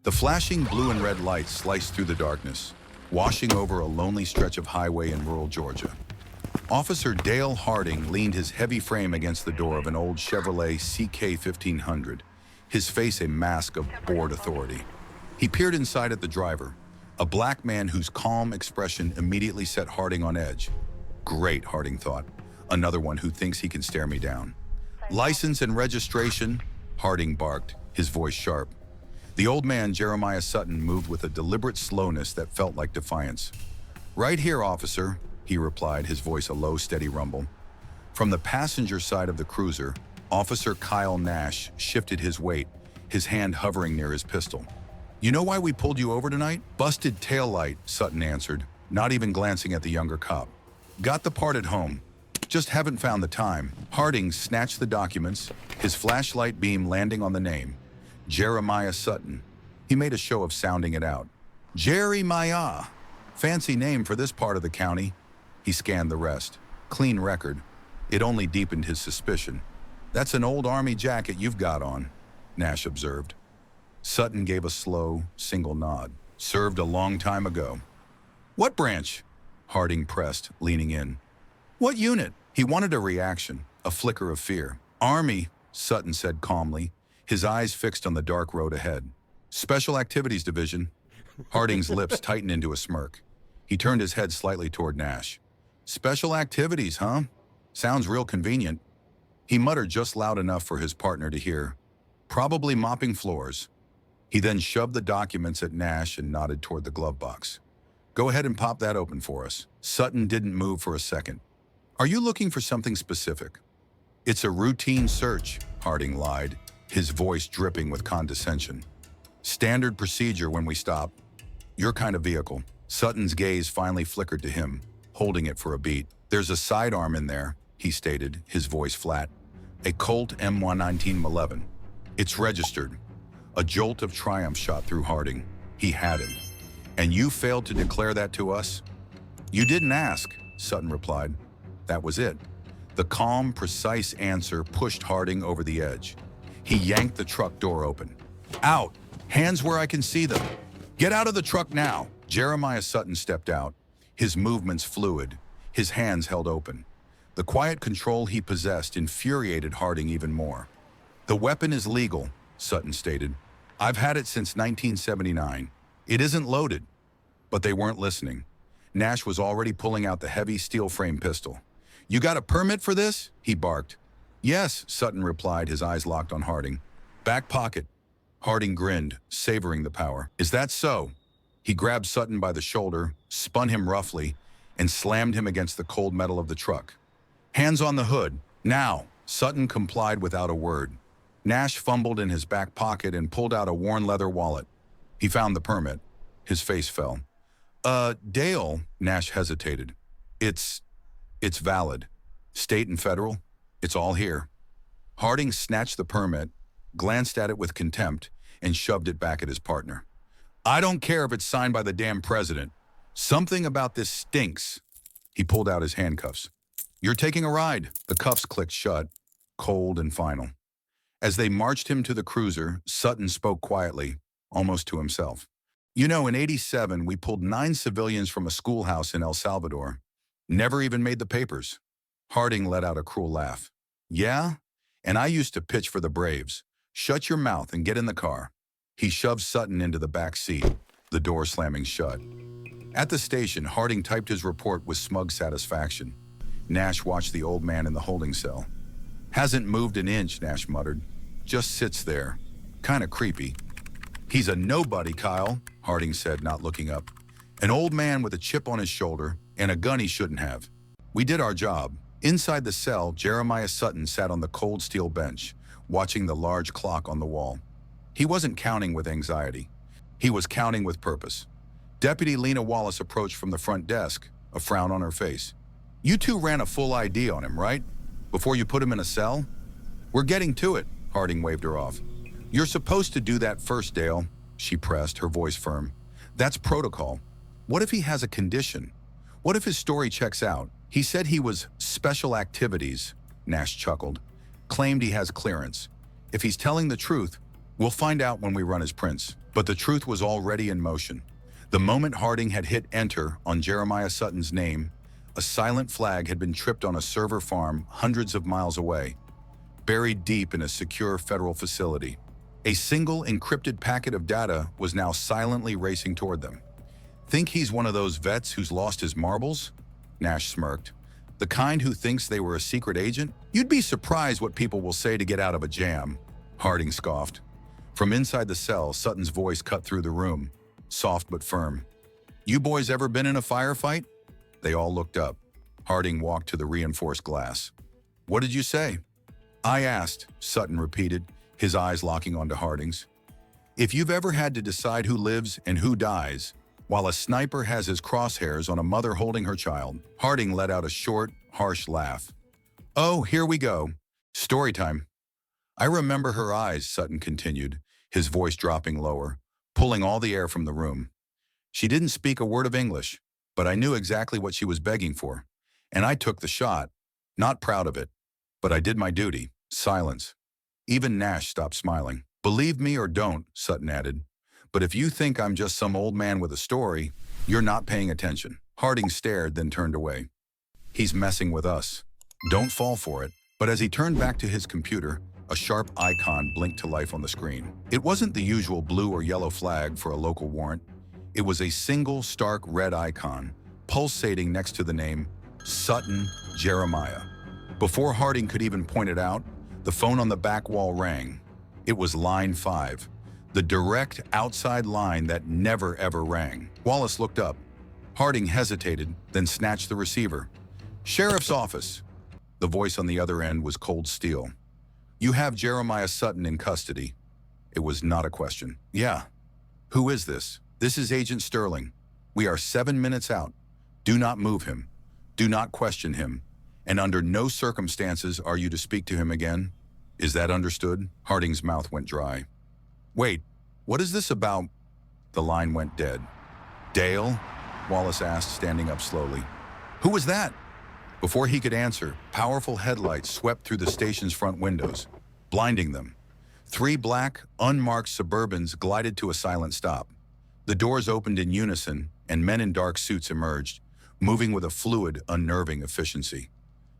The flashing blue and red lights sliced through the darkness, washing over a lonely stretch of highway in rural Georgia. Officer Dale Harding leaned his heavy frame against the door of an old Chevrolet CK-1500, his face a mask of bored authority. He peered inside at the driver, a black man whose calm expression immediately set Harding on edge. Great, Harding thought. Another one who thinks he can stare me down. License and registration, Harding barked, his voice sharp. The old man, Jeremiah Sutton, moved with a deliberate slowness that felt like defiance. Right here, officer, he replied, his voice a low, steady rumble. From the passenger side of the cruiser, Officer Kyle Nash shifted his weight, his hand hovering near his pistol. You know why we pulled you over tonight? Busted taillight, Sutton answered, not even glancing at the younger cop. Got the part at home. Just haven't found the time. Harding snatched the documents, his flashlight beam landing on the name. Jeremiah Sutton. He made a show of sounding it out. Jeremiah. Fancy name for this part of the county. He scanned the rest. Clean record. It only deepened his suspicion. That's an old army jacket you've got on, Nash observed. Sutton gave a slow, single nod. Served a long time ago. What branch? Harding pressed, leaning in. What unit? He wanted a reaction, a flicker of fear. Army, Sutton said calmly, his eyes fixed on the dark road ahead. Special Activities Division. Harding's lips tightened into a smirk. He turned his head slightly toward Nash. Special Activities, huh? Sounds real convenient. He muttered just loud enough for his partner to hear. Probably mopping floors. He then shoved the documents at Nash and nodded toward the glove box. Go ahead and pop that open for us. Sutton didn't move for a second. Are you looking for something specific? It's a routine search, Harding lied, his voice dripping with condescension. Standard procedure when we stop. Your kind of vehicle. Sutton's gaze finally flickered to him, holding it for a beat. There's a sidearm in there, he stated, his voice flat. A Colt M119 Malevin. It's registered. A jolt of triumph shot through Harding. He had him. And you failed to declare that to us? You didn't ask, Sutton replied. That was it. The calm, precise answer pushed Harding over the edge. He yanked the truck door open. Out! Hands where I can see them! Get out of the truck now! Jeremiah Sutton stepped out, his movements fluid, his hands held open. The quiet control he possessed infuriated Harding even more. The weapon is legal, Sutton stated. I've had it since 1979. It isn't loaded. But they weren't listening. Nash was already pulling out the heavy steel frame pistol. You got a permit for this? He barked. Yes, Sutton replied, his eyes locked on Harding. Back pocket. Harding grinned, savoring the power. Is that so? He grabbed Sutton by the shoulder, spun him roughly, and slammed him against the cold metal of the truck. Hands on the hood. Now. Sutton complied without a word. Nash fumbled in his back pocket and pulled out a worn leather wallet. He found the permit. His face fell. Dale, Nash hesitated. It's valid. State and federal, it's all here. Harding snatched the permit, glanced at it with contempt, and shoved it back at his partner. I don't care if it's signed by the damn president. Something about this stinks. He pulled out his handcuffs. You're taking a ride. The cuffs clicked shut, cold and final. As they marched him to the cruiser, Sutton spoke quietly, almost to himself. You know, in '87, we pulled 9 civilians from a schoolhouse in El Salvador. Never even made the papers. Harding let out a cruel laugh. Yeah? And I used to pitch for the Braves. Shut your mouth and get in the car. He shoved Sutton into the back seat, the door slamming shut. At the station, Harding typed his report with smug satisfaction. Nash watched the old man in the holding cell. Hasn't moved an inch, Nash muttered. Just sits there. Kinda creepy. He's a nobody, Kyle, Harding said, not looking up. An old man with a chip on his shoulder and a gun he shouldn't have. We did our job. Inside the cell, Jeremiah Sutton sat on the cold steel bench, watching the large clock on the wall. He wasn't counting with anxiety. He was counting with purpose. Deputy Lena Wallace approached from the front desk, a frown on her face. You two ran a full ID on him, right? Before you put him in a cell? We're getting to it, Harding waved her off. You're supposed to do that first, Dale, she pressed, her voice firm. That's protocol. What if he has a condition? What if his story checks out? He said he was Special Activities, Nash chuckled. Claimed he has clearance. If he's telling the truth, We'll find out when we run his prints. But the truth was already in motion. The moment Harding had hit enter on Jeremiah Sutton's name, a silent flag had been tripped on a server farm hundreds of miles away, buried deep in a secure federal facility. A single encrypted packet of data was now silently racing toward them. Think he's one of those vets who's lost his marbles? Nash smirked. The kind who thinks they were a secret agent? You'd be surprised what people will say to get out of a jam. Harding scoffed. From inside the cell, Sutton's voice cut through the room, soft but firm. You boys ever been in a firefight? They all looked up. Harding walked to the reinforced glass. What did you say? I asked, Sutton repeated, his eyes locking onto Harding's. If you've ever had to decide who lives and who dies, while a sniper has his crosshairs on a mother holding her child, Harding let out a short, harsh laugh. Oh, here we go. Story time. I remember her eyes, Sutton continued, his voice dropping lower, pulling all the air from the room. She didn't speak a word of English, but I knew exactly what she was begging for. And I took the shot, not proud of it, but I did my duty. Silence. Even Nash stopped smiling. Believe me or don't, Sutton added, but if you think I'm just some old man with a story, you're not paying attention. Harding stared, then turned away. He's messing with us. Don't fall for it. But as he turned back to his computer, a sharp icon blinked to life on the screen. It wasn't the usual blue or yellow flag for a local warrant. It was a single stark red icon, pulsating next to the name Sutton Jeremiah. Before Harding could even point it out, the phone on the back wall rang. It was line 5, the direct outside line that never ever rang. Wallace looked up. Harding hesitated, then snatched the receiver. Sheriff's office. The voice on the other end was cold steel. You have Jeremiah Sutton in custody. It was not a question. Yeah. Who is this? This is Agent Sterling. We are 7 minutes out. Do not move him. Do not question him. And under no circumstances are you to speak to him again. Is that understood? Harding's mouth went dry. Wait, what is this about? The line went dead. Dale? Wallace asked, standing up slowly. Who was that? Before he could answer, powerful headlights swept through the station's front windows, blinding them. 3 black, unmarked Suburbans glided to a silent stop. The doors opened in unison, and men in dark suits emerged, moving with a fluid, unnerving efficiency.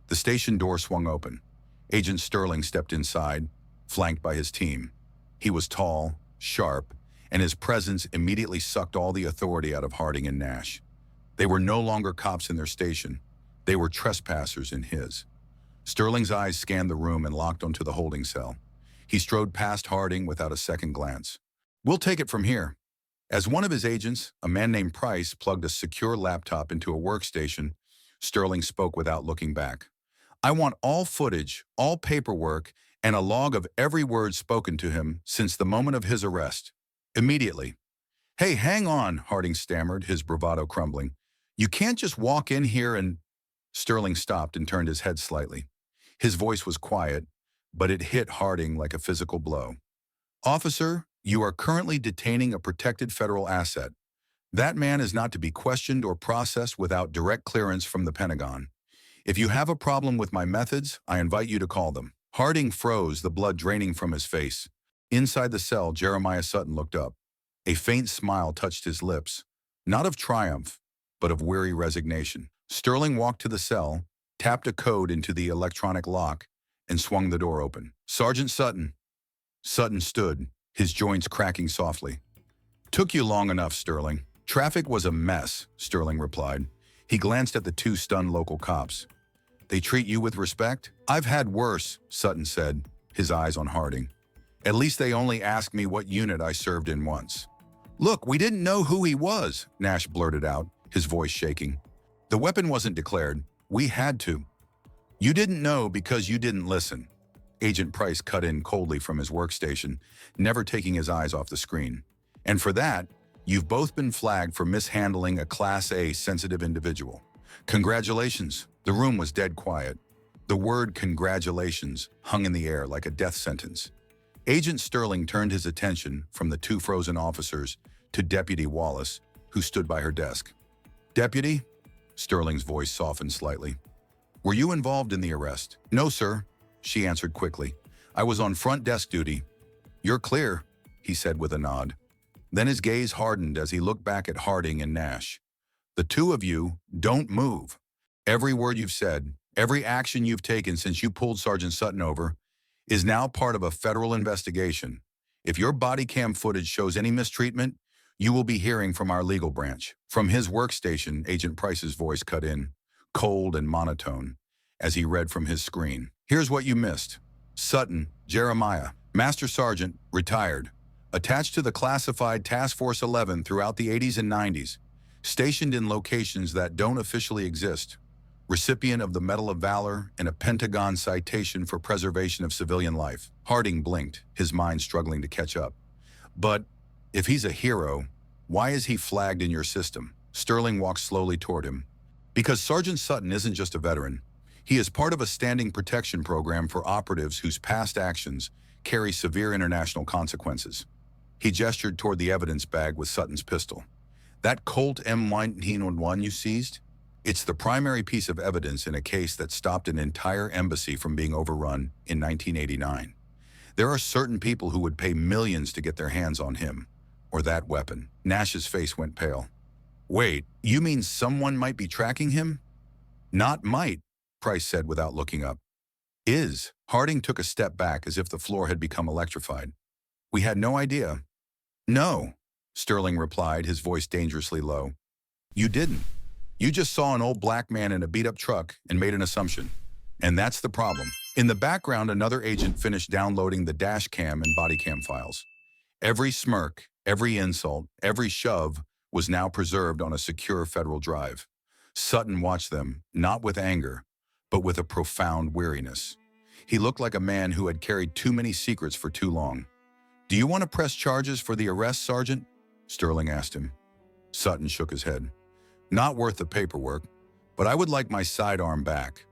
The station door swung open. Agent Sterling stepped inside, flanked by his team. He was tall, sharp, and his presence immediately sucked all the authority out of Harding and Nash. They were no longer cops in their station. They were trespassers in his. Sterling's eyes scanned the room and locked onto the holding cell. He strode past Harding without a second glance. We'll take it from here. As one of his agents, a man named Price, plugged a secure laptop into a workstation, Sterling spoke without looking back. I want all footage, all paperwork, and a log of every word spoken to him since the moment of his arrest. Immediately. Hey, hang on, Harding stammered, his bravado crumbling. You can't just walk in here and... Sterling stopped and turned his head slightly. His voice was quiet, but it hit Harding like a physical blow. Officer, you are currently detaining a protected federal asset. That man is not to be questioned or processed without direct clearance from the Pentagon. If you have a problem with my methods, I invite you to call them. Harding froze, the blood draining from his face. Inside the cell, Jeremiah Sutton looked up. A faint smile touched his lips, not of triumph, but of weary resignation. Sterling walked to the cell, tapped a code into the electronic lock, and swung the door open. Sergeant Sutton. Sutton stood, his joints cracking softly. Took you long enough, Sterling. Traffic was a mess, Sterling replied. He glanced at the 2 stunned local cops. They treat you with respect? I've had worse, Sutton said, his eyes on Harding. At least they only asked me what unit I served in once. Look, we didn't know who he was, Nash blurted out, his voice shaking. The weapon wasn't declared. We had to. You didn't know because you didn't listen. Agent Price cut in coldly from his workstation, never taking his eyes off the screen. And for that, you've both been flagged for mishandling a Class A sensitive individual. Congratulations. The room was dead quiet. The word congratulations hung in the air like a death sentence. Agent Sterling turned his attention from the 2 frozen officers to Deputy Wallace, who stood by her desk. Deputy? Sterling's voice softened slightly. Were you involved in the arrest? No, sir, she answered quickly. I was on front desk duty. "You're clear," he said with a nod. Then his gaze hardened as he looked back at Harding and Nash. "The two of you, don't move. Every word you've said, every action you've taken since you pulled Sergeant Sutton over, is now part of a federal investigation. If your body cam footage shows any mistreatment, you will be hearing from our legal branch." From his workstation, Agent Price's voice cut in, cold and monotone, as he read from his screen. "Here's what you missed. Sutton, Jeremiah, Master Sergeant, retired. Attached to the classified Task Force 11 throughout the 80s and 90s. Stationed in locations that don't officially exist. Recipient of the Medal of Valor and a Pentagon citation for preservation of civilian life." Harding blinked, his mind struggling to catch up. "But if he's a hero, why is he flagged in your system?" Sterling walked slowly toward him. "Because Sergeant Sutton isn't just a veteran. He is part of a standing protection program for operatives whose past actions carry severe international consequences." He gestured toward the evidence bag with Sutton's pistol. "That Colt M1911 you seized? It's the primary piece of evidence in a case that stopped an entire embassy from being overrun in 1989. There are certain people who would pay millions to get their hands on him, or that weapon." Nash's face went pale. "Wait, you mean someone might be tracking him?" "Not might," Price said without looking up. "Is." Harding took a step back as if the floor had become electrified. "We had no idea." "No," Sterling replied, his voice dangerously low. "You didn't. You just saw an old black man in a beat-up truck and made an assumption. And that's the problem." In the background, another agent finished downloading the dash cam and body cam files. Every smirk, every insult, every shove was now preserved on a secure federal drive. Sutton watched them, not with anger, but with a profound weariness. He looked like a man who had carried too many secrets for too long. "Do you want to press charges for the arrest, Sergeant?" Sterling asked him. Sutton shook his head. "Not worth the paperwork, but I would like my sidearm back."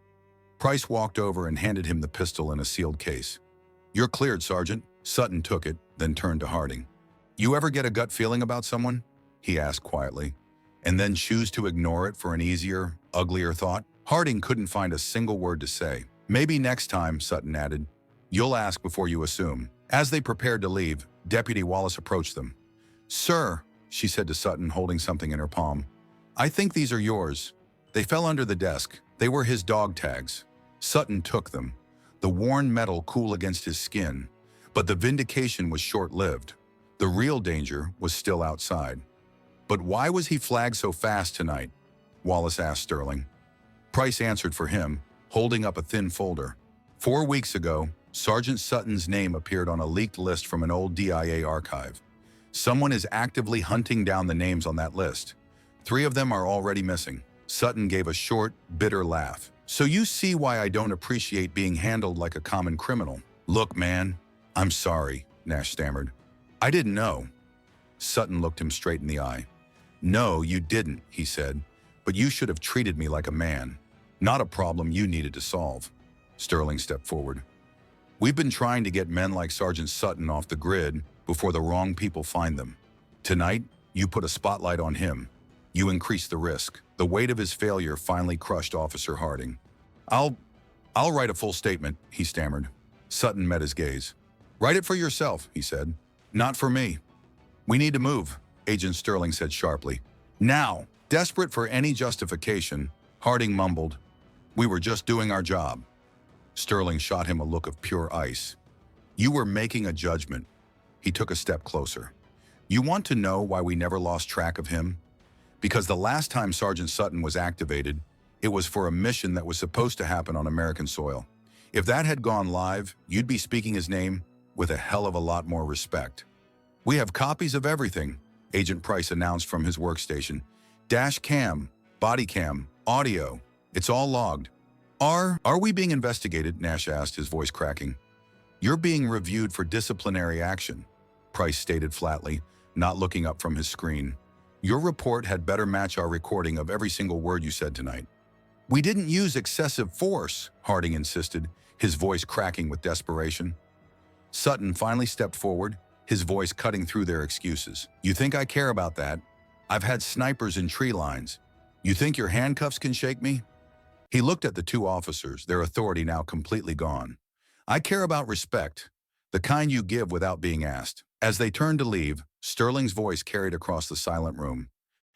Price walked over and handed him the pistol in a sealed case. "You're cleared, Sergeant." Sutton took it, then turned to Harding. "You ever get a gut feeling about someone?" he asked quietly, "and then choose to ignore it for an easier, uglier thought?" Harding couldn't find a single word to say. "Maybe next time," Sutton added. "You'll ask before you assume." As they prepared to leave, Deputy Wallace approached them. "Sir," she said to Sutton, holding something in her palm, "I think these are yours. They fell under the desk. They were his dog tags." Sutton took them, the worn metal cool against his skin. But the vindication was short-lived. The real danger was still outside. "But why was he flagged so fast tonight?" Wallace asked Sterling. Price answered for him, holding up a thin folder. 4 weeks ago, Sergeant Sutton's name appeared on a leaked list from an old DIA archive. Someone is actively hunting down the names on that list. 3 of them are already missing. Sutton gave a short, bitter laugh. "So you see why I don't appreciate being handled like a common criminal." "Look, man, I'm sorry," Nash stammered. "I didn't know." Sutton looked him straight in the eye. "No, you didn't," he said, "but you should have treated me like a man. Not a problem you needed to solve." Sterling stepped forward. "We've been trying to get men like Sergeant Sutton off the grid before the wrong people find them. Tonight, you put a spotlight on him. You increased the risk." The weight of his failure finally crushed Officer Harding. I'll write a full statement," he stammered. Sutton met his gaze. "Write it for yourself," he said. "Not for me." "We need to move," Agent Sterling said sharply. "Now." Desperate for any justification, Harding mumbled, "We were just doing our job." Sterling shot him a look of pure ice. "You were making a judgment." He took a step closer. "You want to know why we never lost track of him? Because the last time Sergeant Sutton was activated, it was for a mission that was supposed to happen on American soil. If that had gone live, you'd be speaking his name with a hell of a lot more respect." "We have copies of everything," Agent Price announced from his workstation. "Dash cam, body cam, audio. It's all logged." Are we being investigated?" Nash asked, his voice cracking. "You're being reviewed for disciplinary action," Price stated flatly, not looking up from his screen. "Your report had better match our recording of every single word you said tonight." "We didn't use excessive force," Harding insisted, his voice cracking with desperation. Sutton finally stepped forward, his voice cutting through their excuses. "You think I care about that? I've had snipers in tree lines. You think your handcuffs can shake me?" He looked at the 2 officers, their authority now completely gone. "I care about respect. the kind you give without being asked. As they turned to leave, Sterling's voice carried across the silent room.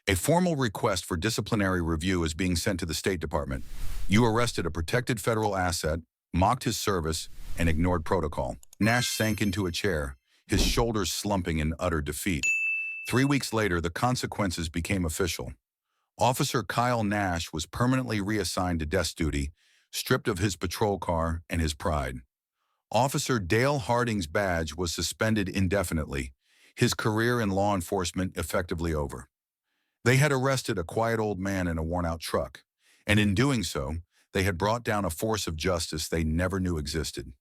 A formal request for disciplinary review is being sent to the State Department. You arrested a protected federal asset, mocked his service, and ignored protocol. Nash sank into a chair, his shoulders slumping in utter defeat. 3 weeks later, the consequences became official. Officer Kyle Nash was permanently reassigned to desk duty, stripped of his patrol car and his pride. Officer Dale Harding's badge was suspended indefinitely, his career in law enforcement effectively over. They had arrested a quiet old man in a worn-out truck, and in doing so, they had brought down a force of justice they never knew existed.